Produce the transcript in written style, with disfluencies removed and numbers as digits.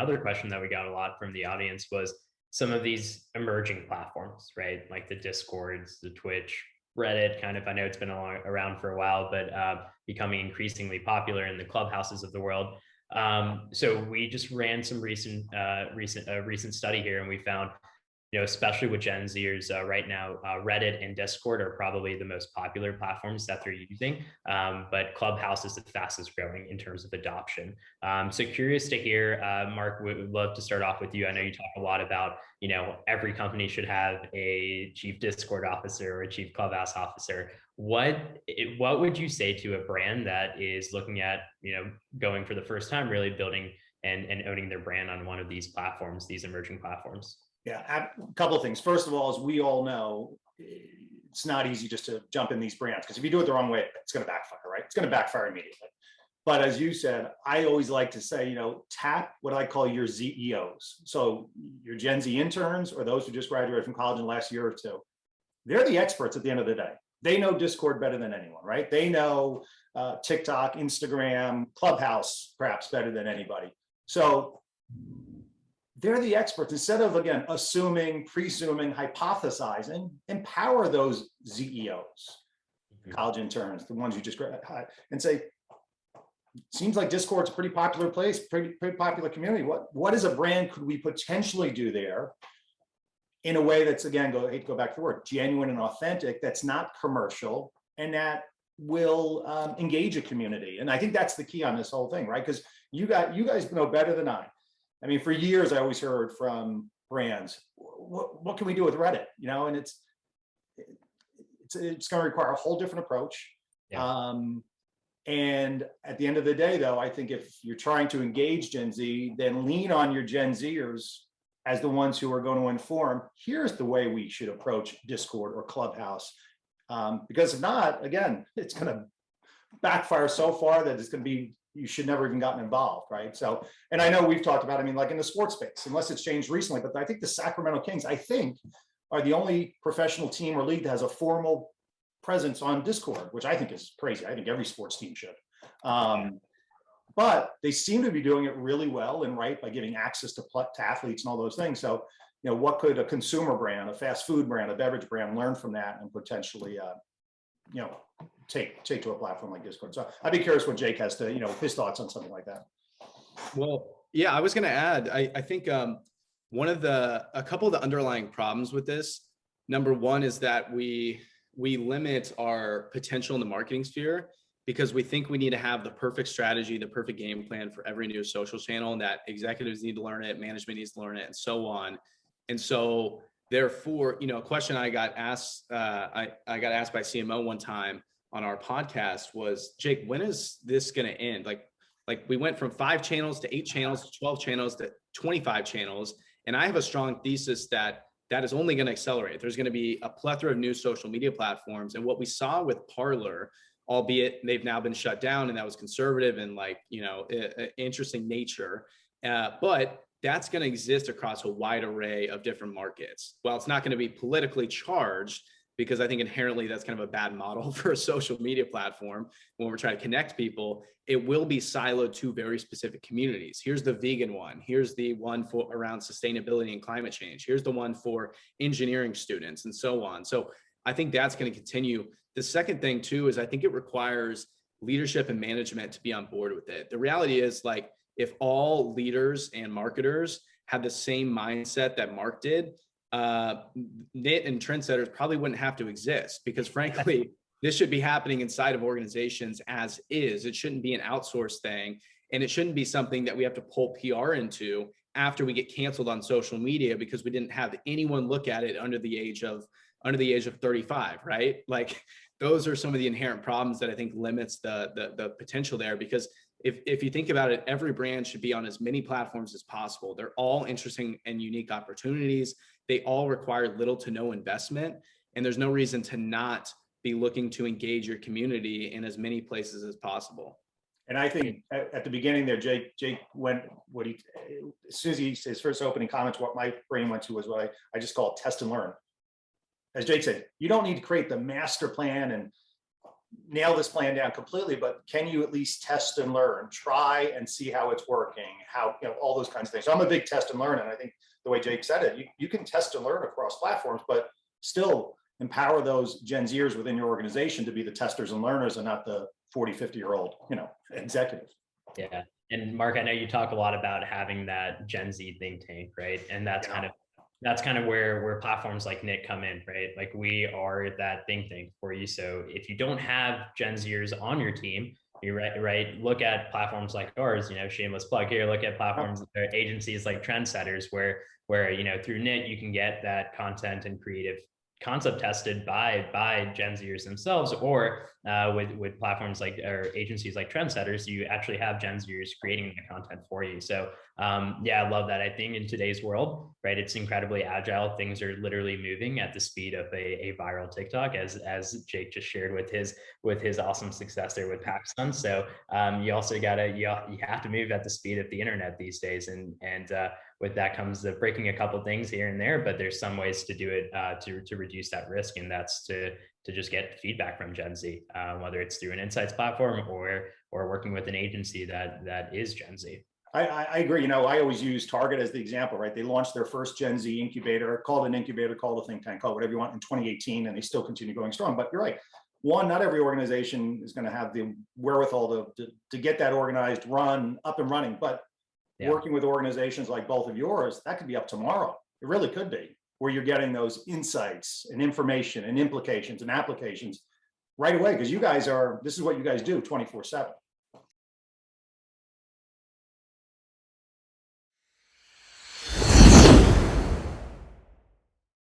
another question that we got a lot from the audience was some of these emerging platforms, right? Like the Discords, the Twitch, Reddit, kind of. I know it's been around for a while, but becoming increasingly popular in the clubhouses of the world. So we just ran some recent study here, and we found, especially with Gen Zers right now, Reddit and Discord are probably the most popular platforms that they're using. But Clubhouse is the fastest growing in terms of adoption. So curious to hear, Mark, would love to start off with you. I know you talk a lot about, every company should have a chief Discord officer or a chief Clubhouse officer. What would you say to a brand that is looking at, going for the first time, really building and owning their brand on one of these platforms, these emerging platforms? Yeah, a couple of things. First of all, as we all know, it's not easy just to jump in these brands, because if you do it the wrong way, it's going to backfire, right? It's going to backfire immediately. But as you said, I always like to say, tap what I call your ZEOs. So your Gen Z interns, or those who just graduated from college in the last year or two, they're the experts at the end of the day. They know Discord better than anyone, right? They know TikTok, Instagram, Clubhouse, perhaps better than anybody. So they're the experts. Instead of, again, assuming, presuming, hypothesizing, empower those ZEOs, college interns, the ones you just graduated, and say, seems like Discord's a pretty popular place, pretty popular community. What as a brand could we potentially do there in a way that's, again, hate to go back to the word, genuine and authentic, that's not commercial, and that will engage a community? And I think that's the key on this whole thing, right? Because you guys know better than I. I mean, for years, I always heard from brands, what can we do with Reddit? And it's going to require a whole different approach. Yeah. And at the end of the day, though, I think if you're trying to engage Gen Z, then lean on your Gen Zers as the ones who are going to inform, here's the way we should approach Discord or Clubhouse. Because if not, again, it's going to backfire so far that it's going to be, you should never even gotten involved, right? So, and I know we've talked about, like in the sports space, unless it's changed recently, but I think the Sacramento Kings, are the only professional team or league that has a formal presence on Discord, which I think is crazy. I think every sports team should. But they seem to be doing it really well and right by giving access to athletes and all those things. So, what could a consumer brand, a fast food brand, a beverage brand learn from that and potentially, take to a platform like Discord? So I'd be curious what Jake has to, his thoughts on something like that. Well, yeah, I was going to add, I think a couple of the underlying problems with this, number one is that we limit our potential in the marketing sphere because we think we need to have the perfect strategy, the perfect game plan for every new social channel, and that executives need to learn it, management needs to learn it, and so on. And so therefore, a question I got asked, I got asked by CMO one time on our podcast was, Jake, when is this going to end? Like we went from 5 channels to 8 channels to 12 channels to 25 channels. And I have a strong thesis that is only going to accelerate. There's going to be a plethora of new social media platforms. And what we saw with Parler, albeit they've now been shut down, and that was conservative and interesting nature. But that's going to exist across a wide array of different markets. Well, it's not going to be politically charged, because I think inherently that's kind of a bad model for a social media platform when we're trying to connect people. It will be siloed to very specific communities. Here's the vegan one. Here's the one for around sustainability and climate change. Here's the one for engineering students, and so on. So I think that's going to continue. The second thing too is I think it requires leadership and management to be on board with it. The reality is, if all leaders and marketers had the same mindset that Mark did, NIT and trendsetters probably wouldn't have to exist, because frankly, this should be happening inside of organizations as is. It shouldn't be an outsourced thing, and it shouldn't be something that we have to pull PR into after we get canceled on social media because we didn't have anyone look at it under the age of 35, right? Those are some of the inherent problems that I think limits the potential there, because if you think about it, every brand should be on as many platforms as possible. They're all interesting and unique opportunities. They all require little to no investment, and there's no reason to not be looking to engage your community in as many places as possible. And I think at the beginning there, Jake went, as soon as his first opening comments, what my brain went to was what I just call test and learn. As Jake said, you don't need to create the master plan and nail this plan down completely, but can you at least test and learn, try and see how it's working, how, all those kinds of things. So I'm a big test and learn. And I think the way Jake said it, you can test and learn across platforms, but still empower those Gen Zers within your organization to be the testers and learners and not the 40, 50-year-old, executives. Yeah. And Mark, I know you talk a lot about having that Gen Z think tank, right? And that's kind of where platforms like Knit come in, right? Like we are that think tank for you. So if you don't have Gen Zers on your team, you're right. Look at platforms like ours, shameless plug here. Look at platforms, agencies like Trendsetters, where through Knit you can get that content and creative concept tested by Gen Zers themselves, or with platforms like, or agencies like Trendsetters, you actually have Gen Zers creating the content for you. So I love that. I think in today's world, right, it's incredibly agile. Things are literally moving at the speed of a viral TikTok, as Jake just shared with his awesome success there with PacSun. So you also you have to move at the speed of the internet these days, and with that comes the breaking a couple things here and there, but there's some ways to do it to reduce that risk, and that's to just get feedback from Gen Z, whether it's through an insights platform or working with an agency that is Gen Z. I agree. I always use Target as the example, right? They launched their first Gen Z incubator, called an incubator, called a think tank, call whatever you want, in 2018, and they still continue going strong. But you're right. One, not every organization is going to have the wherewithal to get that organized, up and running. But working with organizations like both of yours, that could be up tomorrow. It really could be, where you're getting those insights and information and implications and applications right away, because this is what you guys do 24/7.